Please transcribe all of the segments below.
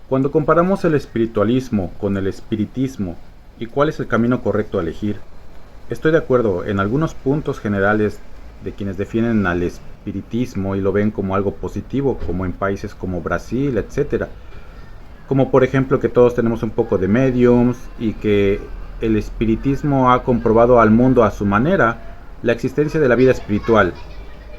Cuando comparamos el espiritualismo con el espiritismo y cuál es el camino correcto a elegir, estoy de acuerdo en algunos puntos generales de quienes defienden al espiritismo y lo ven como algo positivo, como en países como Brasil, etcétera. Como por ejemplo que todos tenemos un poco de mediums y que el espiritismo ha comprobado al mundo a su manera la existencia de la vida espiritual.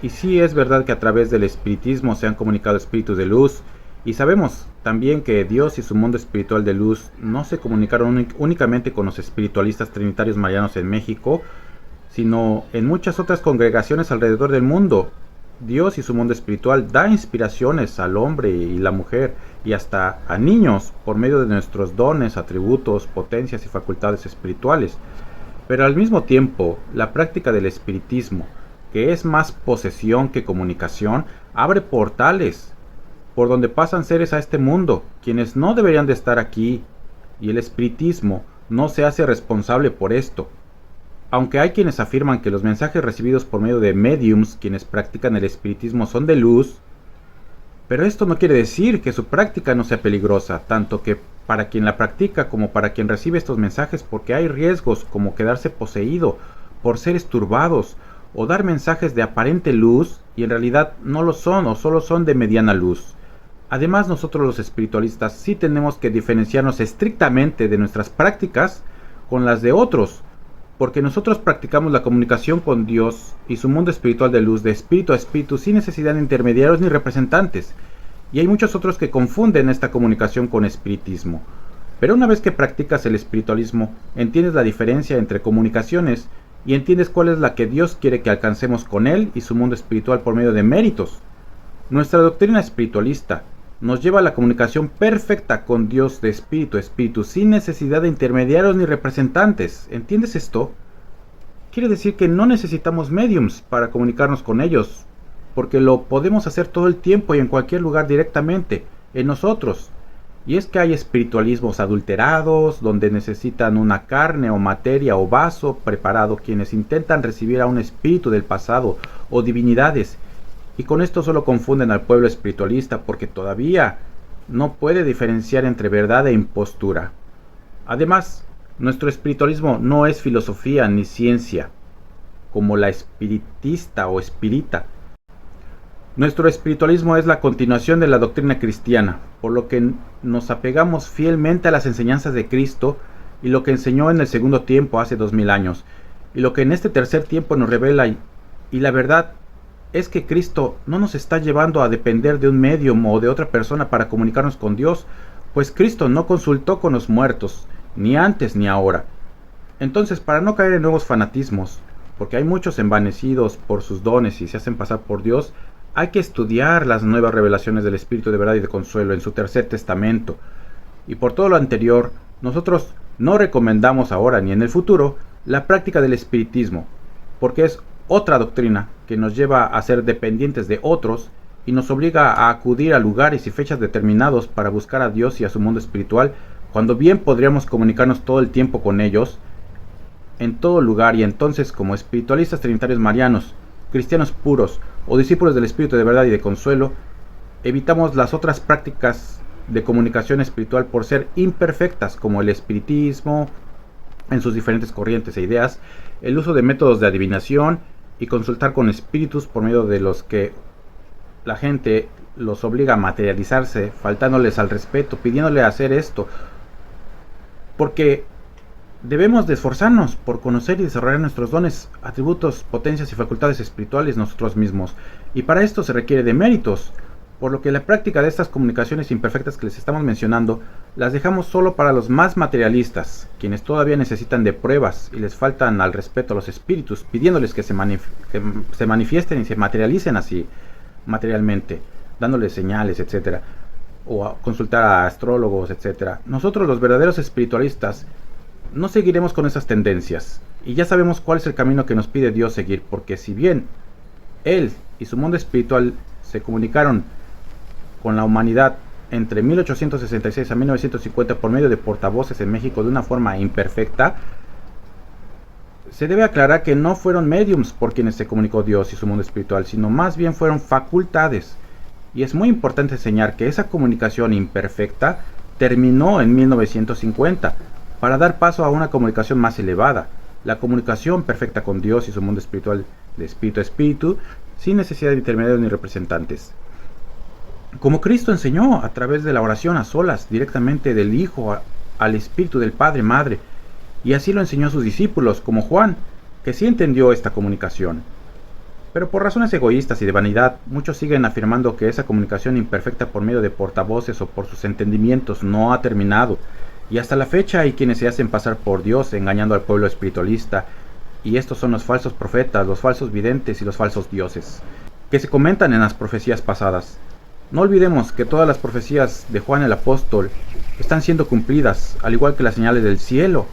Y sí es verdad que a través del espiritismo se han comunicado espíritus de luz, y sabemos también que Dios y su mundo espiritual de luz no se comunicaron únicamente con los espiritualistas trinitarios marianos en México, sino en muchas otras congregaciones alrededor del mundo. Dios y su mundo espiritual da inspiraciones al hombre y la mujer y hasta a niños por medio de nuestros dones, atributos, potencias y facultades espirituales. Pero al mismo tiempo, la práctica del espiritismo, que es más posesión que comunicación, abre portales por donde pasan seres a este mundo, quienes no deberían de estar aquí, y el espiritismo no se hace responsable por esto. Aunque hay quienes afirman que los mensajes recibidos por medio de mediums, quienes practican el espiritismo, son de luz, pero esto no quiere decir que su práctica no sea peligrosa, tanto que para quien la practica como para quien recibe estos mensajes, porque hay riesgos como quedarse poseído por seres turbados, o dar mensajes de aparente luz y en realidad no lo son o solo son de mediana luz. Además, nosotros los espiritualistas sí tenemos que diferenciarnos estrictamente de nuestras prácticas con las de otros, porque nosotros practicamos la comunicación con Dios y su mundo espiritual de luz de espíritu a espíritu sin necesidad de intermediarios ni representantes. Y hay muchos otros que confunden esta comunicación con espiritismo. Pero una vez que practicas el espiritualismo, entiendes la diferencia entre comunicaciones y entiendes cuál es la que Dios quiere que alcancemos con Él y su mundo espiritual por medio de méritos. Nuestra doctrina espiritualista nos lleva a la comunicación perfecta con Dios de espíritu a espíritu, sin necesidad de intermediarios ni representantes. ¿Entiendes esto? Quiere decir que no necesitamos mediums para comunicarnos con ellos, porque lo podemos hacer todo el tiempo y en cualquier lugar directamente, en nosotros. Y es que hay espiritualismos adulterados, donde necesitan una carne o materia o vaso preparado, quienes intentan recibir a un espíritu del pasado o divinidades, y con esto solo confunden al pueblo espiritualista porque todavía no puede diferenciar entre verdad e impostura. Además, nuestro espiritualismo no es filosofía ni ciencia, como la espiritista o espírita. Nuestro espiritualismo es la continuación de la doctrina cristiana, por lo que nos apegamos fielmente a las enseñanzas de Cristo y lo que enseñó en el segundo tiempo hace 2000 años, y lo que en este tercer tiempo nos revela, y la verdad es que Cristo no nos está llevando a depender de un medium o de otra persona para comunicarnos con Dios, pues Cristo no consultó con los muertos, ni antes ni ahora. Entonces, para no caer en nuevos fanatismos, porque hay muchos envanecidos por sus dones y se hacen pasar por Dios, hay que estudiar las nuevas revelaciones del Espíritu de verdad y de consuelo en su tercer testamento. Y por todo lo anterior, nosotros no recomendamos ahora ni en el futuro la práctica del espiritismo, porque es otra doctrina que nos lleva a ser dependientes de otros y nos obliga a acudir a lugares y fechas determinados para buscar a Dios y a su mundo espiritual, cuando bien podríamos comunicarnos todo el tiempo con ellos, en todo lugar. Y entonces, como espiritualistas trinitarios marianos, cristianos puros o discípulos del Espíritu de verdad y de consuelo, evitamos las otras prácticas de comunicación espiritual por ser imperfectas, como el espiritismo en sus diferentes corrientes e ideas, el uso de métodos de adivinación y consultar con espíritus por medio de los que la gente los obliga a materializarse, faltándoles al respeto, pidiéndole hacer esto, porque debemos de esforzarnos por conocer y desarrollar nuestros dones, atributos, potencias y facultades espirituales nosotros mismos, y para esto se requiere de méritos, por lo que la práctica de estas comunicaciones imperfectas que les estamos mencionando las dejamos solo para los más materialistas, quienes todavía necesitan de pruebas y les faltan al respeto a los espíritus, pidiéndoles que se manifiesten y se materialicen así materialmente, dándoles señales, etcétera, o a consultar a astrólogos, etcétera. Nosotros, los verdaderos espiritualistas, no seguiremos con esas tendencias, y ya sabemos cuál es el camino que nos pide Dios seguir, porque si bien Él y su mundo espiritual se comunicaron con la humanidad entre 1866 a 1950 por medio de portavoces en México de una forma imperfecta, se debe aclarar que no fueron mediums por quienes se comunicó Dios y su mundo espiritual, sino más bien fueron facultades. Y es muy importante enseñar que esa comunicación imperfecta terminó en 1950 para dar paso a una comunicación más elevada, la comunicación perfecta con Dios y su mundo espiritual de espíritu a espíritu, sin necesidad de intermediarios ni representantes. Como Cristo enseñó a través de la oración a solas, directamente del Hijo al Espíritu del Padre Madre, y así lo enseñó a sus discípulos, como Juan, que sí entendió esta comunicación. Pero por razones egoístas y de vanidad, muchos siguen afirmando que esa comunicación imperfecta por medio de portavoces o por sus entendimientos no ha terminado, y hasta la fecha hay quienes se hacen pasar por Dios engañando al pueblo espiritualista, y estos son los falsos profetas, los falsos videntes y los falsos dioses, que se comentan en las profecías pasadas. No olvidemos que todas las profecías de Juan el Apóstol están siendo cumplidas, al igual que las señales del cielo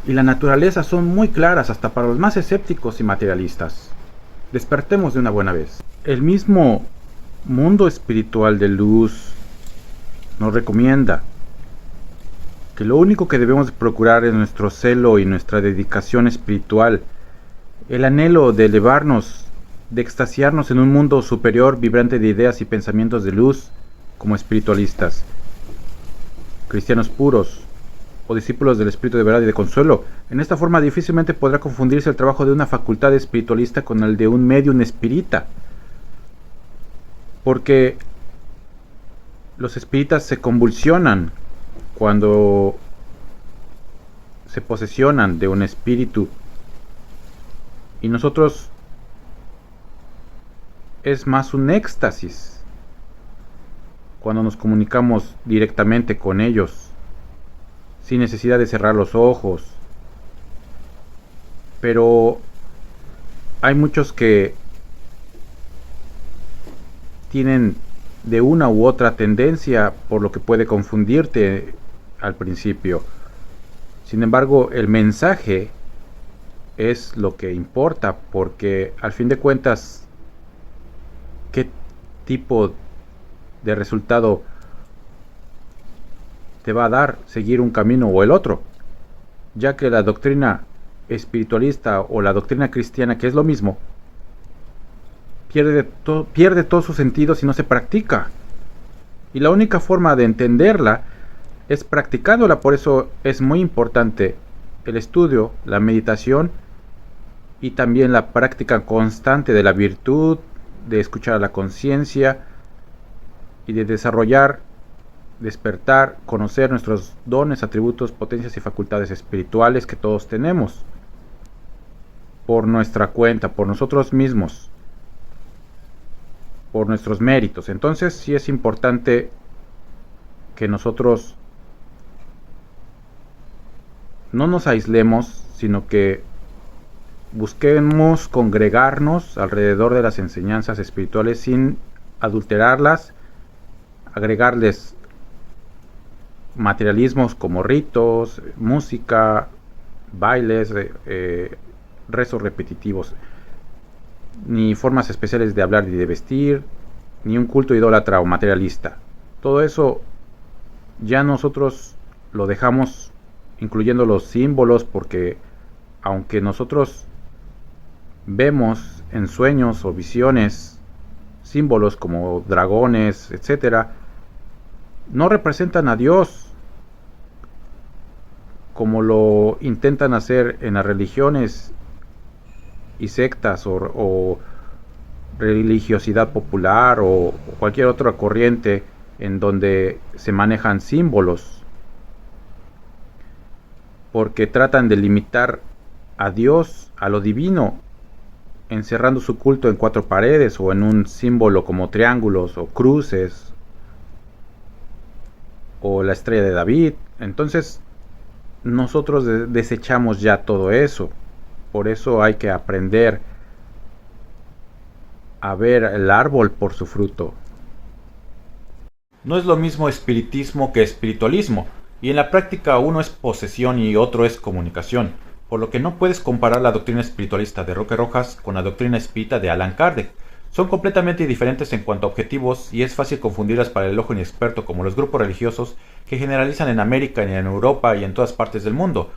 y la naturaleza son muy claras hasta para los más escépticos y materialistas. Despertemos de una buena vez. El mismo mundo espiritual de luz nos recomienda que lo único que debemos procurar es nuestro celo y nuestra dedicación espiritual, el anhelo de elevarnos, de extasiarnos en un mundo superior vibrante de ideas y pensamientos de luz como espiritualistas, cristianos puros o discípulos del Espíritu de verdad y de consuelo. En esta forma difícilmente podrá confundirse el trabajo de una facultad espiritualista con el de un medium espírita, porque los espíritas se convulsionan cuando se posesionan de un espíritu, y nosotros es más un éxtasis cuando nos comunicamos directamente con ellos, sin necesidad de cerrar los ojos. Pero hay muchos que tienen de una u otra tendencia, por lo que puede confundirte al principio. Sin embargo, el mensaje es lo que importa, porque al fin de cuentas, ¿qué tipo de resultado te va a dar seguir un camino o el otro? Ya que la doctrina espiritualista o la doctrina cristiana, que es lo mismo, pierde todo su sentido si no se practica. Y la única forma de entenderla es practicándola. Por eso es muy importante el estudio, la meditación y también la práctica constante de la virtud, de escuchar a la conciencia y de desarrollar, despertar, conocer nuestros dones, atributos, potencias y facultades espirituales que todos tenemos por nuestra cuenta, por nosotros mismos, por nuestros méritos. Entonces sí es importante que nosotros no nos aislemos, sino que busquemos congregarnos alrededor de las enseñanzas espirituales sin adulterarlas, agregarles materialismos como ritos, música, bailes, rezos repetitivos, ni formas especiales de hablar y de vestir, ni un culto idólatra o materialista. Todo eso ya nosotros lo dejamos, incluyendo los símbolos, porque aunque nosotros vemos en sueños o visiones símbolos como dragones, etcétera, no representan a Dios como lo intentan hacer en las religiones y sectas o religiosidad popular o cualquier otra corriente en donde se manejan símbolos, porque tratan de limitar a Dios, a lo divino, encerrando su culto en cuatro paredes o en un símbolo como triángulos o cruces o la estrella de David. Entonces nosotros desechamos ya todo eso. Por eso hay que aprender a ver el árbol por su fruto. No es lo mismo espiritismo que espiritualismo, y en la práctica uno es posesión y otro es comunicación, por lo que no puedes comparar la doctrina espiritualista de Roque Rojas con la doctrina espírita de Allan Kardec. Son completamente diferentes en cuanto a objetivos y es fácil confundirlas para el ojo inexperto, como los grupos religiosos que generalizan en América, en Europa y en todas partes del mundo.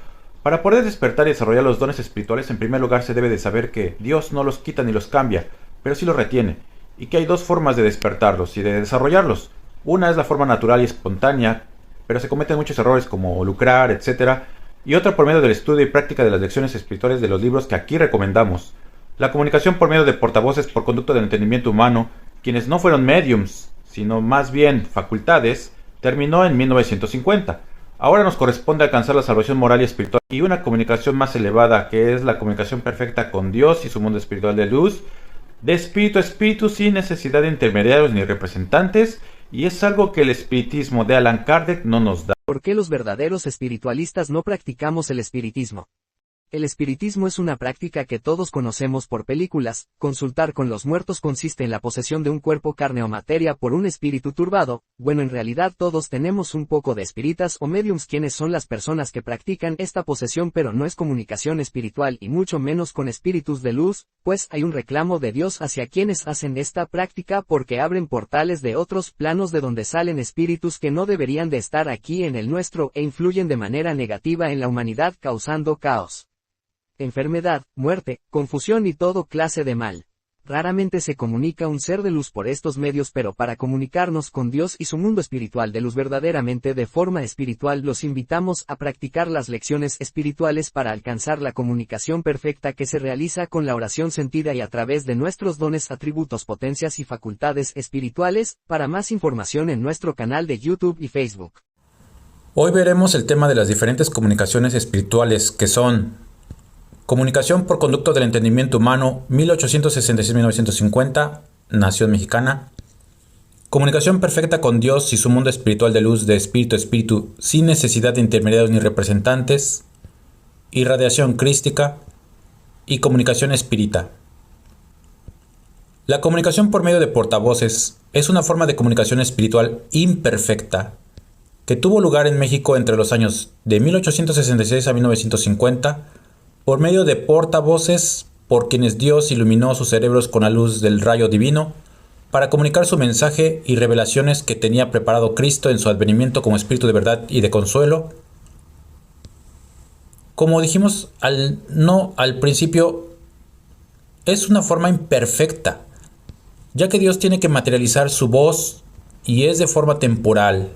Para poder despertar y desarrollar los dones espirituales, en primer lugar se debe de saber que Dios no los quita ni los cambia, pero sí los retiene, y que hay dos formas de despertarlos y de desarrollarlos. Una es la forma natural y espontánea, pero se cometen muchos errores como lucrar, etc. Y otra por medio del estudio y práctica de las lecciones espirituales de los libros que aquí recomendamos. La comunicación por medio de portavoces por conducto del entendimiento humano, quienes no fueron mediums, sino más bien facultades, terminó en 1950. Ahora nos corresponde alcanzar la salvación moral y espiritual y una comunicación más elevada, que es la comunicación perfecta con Dios y su mundo espiritual de luz, de espíritu a espíritu, sin necesidad de intermediarios ni representantes, y es algo que el espiritismo de Allan Kardec no nos da. ¿Por qué los verdaderos espiritualistas no practicamos el espiritismo? El espiritismo es una práctica que todos conocemos por películas. Consultar con los muertos consiste en la posesión de un cuerpo, carne o materia por un espíritu turbado. Bueno, en realidad todos tenemos un poco de espíritas o mediums, quienes son las personas que practican esta posesión, pero no es comunicación espiritual y mucho menos con espíritus de luz, pues hay un reclamo de Dios hacia quienes hacen esta práctica porque abren portales de otros planos de donde salen espíritus que no deberían de estar aquí en el nuestro e influyen de manera negativa en la humanidad, causando caos, enfermedad, muerte, confusión y todo clase de mal. Raramente se comunica un ser de luz por estos medios, pero para comunicarnos con Dios y su mundo espiritual de luz verdaderamente de forma espiritual, los invitamos a practicar las lecciones espirituales para alcanzar la comunicación perfecta que se realiza con la oración sentida y a través de nuestros dones, atributos, potencias y facultades espirituales. Para más información en nuestro canal de YouTube y Facebook. Hoy veremos el tema de las diferentes comunicaciones espirituales, que son comunicación por conducto del entendimiento humano, 1866-1950, nación mexicana. Comunicación perfecta con Dios y su mundo espiritual de luz, de espíritu a espíritu, sin necesidad de intermediarios ni representantes. Irradiación crística y comunicación espírita. La comunicación por medio de portavoces es una forma de comunicación espiritual imperfecta que tuvo lugar en México entre los años de 1866 a 1950, por medio de portavoces por quienes Dios iluminó sus cerebros con la luz del rayo divino para comunicar su mensaje y revelaciones que tenía preparado Cristo en su advenimiento como Espíritu de verdad y de consuelo. Como dijimos al principio, es una forma imperfecta, ya que Dios tiene que materializar su voz y es de forma temporal,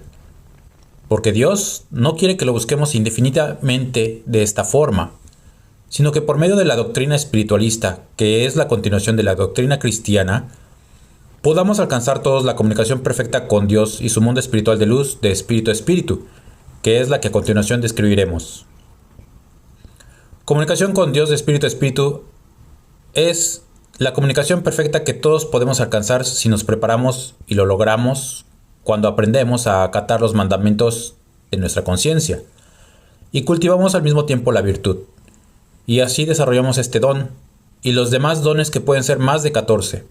porque Dios no quiere que lo busquemos indefinidamente de esta forma, sino que por medio de la doctrina espiritualista, que es la continuación de la doctrina cristiana, podamos alcanzar todos la comunicación perfecta con Dios y su mundo espiritual de luz, de espíritu a espíritu, que es la que a continuación describiremos. Comunicación con Dios de espíritu a espíritu es la comunicación perfecta que todos podemos alcanzar si nos preparamos y lo logramos cuando aprendemos a acatar los mandamientos de nuestra conciencia y cultivamos al mismo tiempo la virtud. Y así desarrollamos este don y los demás dones, que pueden ser más de 14.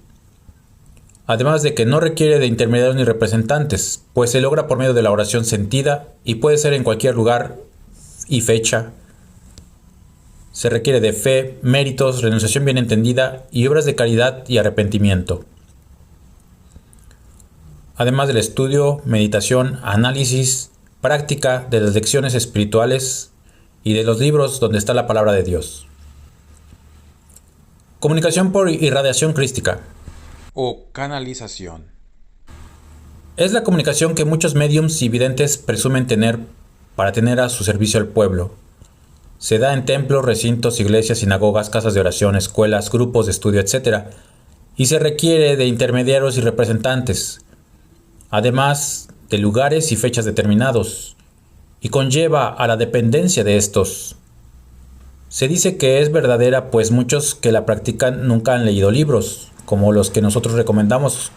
Además de que no requiere de intermediarios ni representantes, pues se logra por medio de la oración sentida y puede ser en cualquier lugar y fecha. Se requiere de fe, méritos, renunciación bien entendida y obras de caridad y arrepentimiento. Además del estudio, meditación, análisis, práctica de las lecciones espirituales y de los libros donde está la palabra de Dios. Comunicación por irradiación crística o canalización. Es la comunicación que muchos médiums y videntes presumen tener para tener a su servicio al pueblo. Se da en templos, recintos, iglesias, sinagogas, casas de oración, escuelas, grupos de estudio, etc. Y se requiere de intermediarios y representantes, además de lugares y fechas determinados, y conlleva a la dependencia de estos. Se dice que es verdadera, pues muchos que la practican nunca han leído libros, como los que nosotros recomendamos,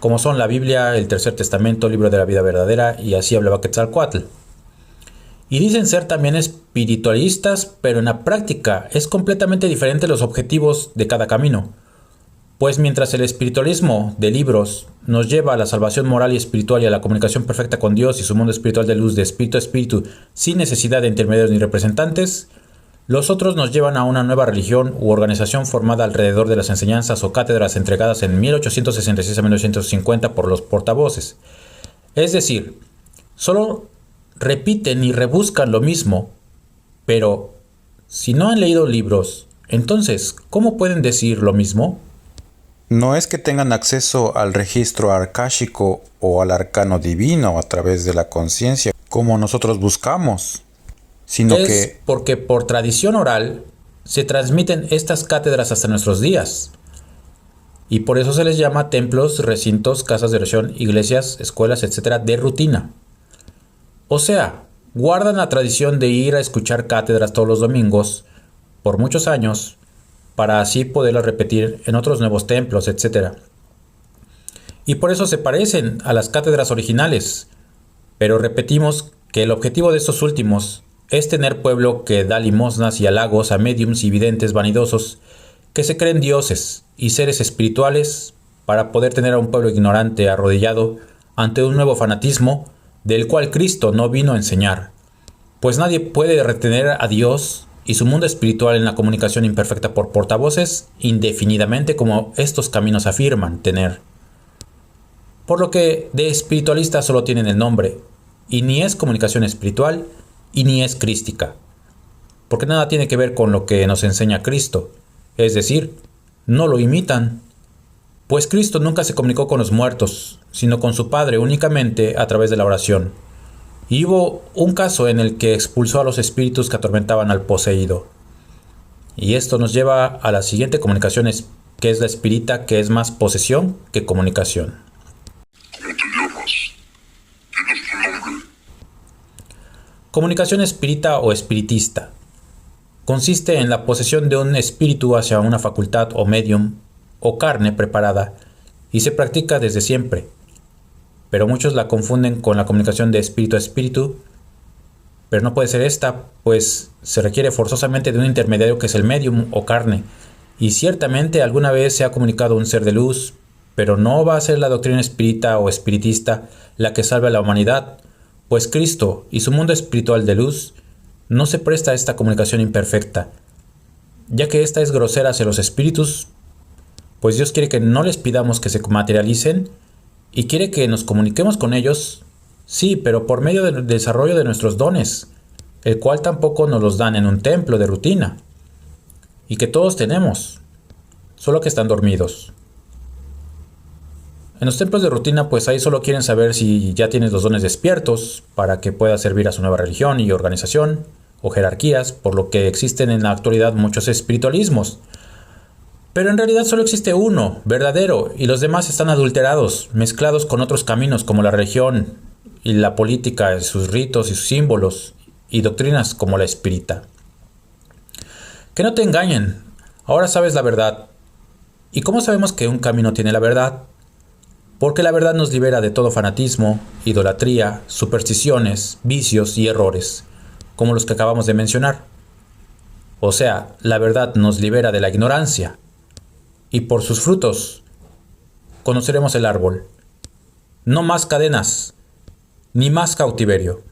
como son la Biblia, el Tercer Testamento, Libro de la Vida Verdadera, y así hablaba Quetzalcóatl. Y dicen ser también espiritualistas, pero en la práctica es completamente diferente los objetivos de cada camino. Pues mientras el espiritualismo de libros nos lleva a la salvación moral y espiritual y a la comunicación perfecta con Dios y su mundo espiritual de luz, de espíritu a espíritu, sin necesidad de intermediarios ni representantes, los otros nos llevan a una nueva religión u organización formada alrededor de las enseñanzas o cátedras entregadas en 1866 a 1950 por los portavoces. Es decir, solo repiten y rebuscan lo mismo, pero si no han leído libros, entonces, ¿cómo pueden decir lo mismo? No es que tengan acceso al registro arkáshico o al arcano divino a través de la conciencia, como nosotros buscamos, sino que porque por tradición oral se transmiten estas cátedras hasta nuestros días. Y por eso se les llama templos, recintos, casas de oración, iglesias, escuelas, etc. de rutina. O sea, guardan la tradición de ir a escuchar cátedras todos los domingos por muchos años para así poderlas repetir en otros nuevos templos, etc. Y por eso se parecen a las cátedras originales. Pero repetimos que el objetivo de estos últimos es tener pueblo que da limosnas y halagos a médiums y videntes vanidosos que se creen dioses y seres espirituales para poder tener a un pueblo ignorante arrodillado ante un nuevo fanatismo del cual Cristo no vino a enseñar, pues nadie puede retener a Dios y su mundo espiritual en la comunicación imperfecta por portavoces indefinidamente como estos caminos afirman tener. Por lo que de espiritualistas solo tienen el nombre, y ni es comunicación espiritual y ni es crística, porque nada tiene que ver con lo que nos enseña Cristo, es decir, no lo imitan, pues Cristo nunca se comunicó con los muertos, sino con su Padre únicamente a través de la oración. Y hubo un caso en el que expulsó a los espíritus que atormentaban al poseído. Y esto nos lleva a la siguiente comunicación, que es la espírita, que es más posesión que comunicación. ¿Cómo te llamas? ¿Tienes tu nombre? Comunicación espírita o espiritista. Consiste en la posesión de un espíritu hacia una facultad o medium o carne preparada y se practica desde siempre. Pero muchos la confunden con la comunicación de espíritu a espíritu, pero no puede ser esta, pues se requiere forzosamente de un intermediario que es el medium o carne, y ciertamente alguna vez se ha comunicado un ser de luz, pero no va a ser la doctrina espírita o espiritista la que salve a la humanidad, pues Cristo y su mundo espiritual de luz no se presta a esta comunicación imperfecta, ya que esta es grosera hacia los espíritus, pues Dios quiere que no les pidamos que se materialicen y quiere que nos comuniquemos con ellos, sí, pero por medio del desarrollo de nuestros dones, el cual tampoco nos los dan en un templo de rutina, y que todos tenemos, solo que están dormidos. En los templos de rutina, pues ahí solo quieren saber si ya tienes los dones despiertos para que puedas servir a su nueva religión y organización o jerarquías, por lo que existen en la actualidad muchos espiritualismos. Pero en realidad solo existe uno, verdadero, y los demás están adulterados, mezclados con otros caminos como la religión y la política, sus ritos y sus símbolos, y doctrinas como la espírita. Que no te engañen, ahora sabes la verdad. ¿Y cómo sabemos que un camino tiene la verdad? Porque la verdad nos libera de todo fanatismo, idolatría, supersticiones, vicios y errores, como los que acabamos de mencionar. O sea, la verdad nos libera de la ignorancia, y por sus frutos conoceremos el árbol. No más cadenas, ni más cautiverio.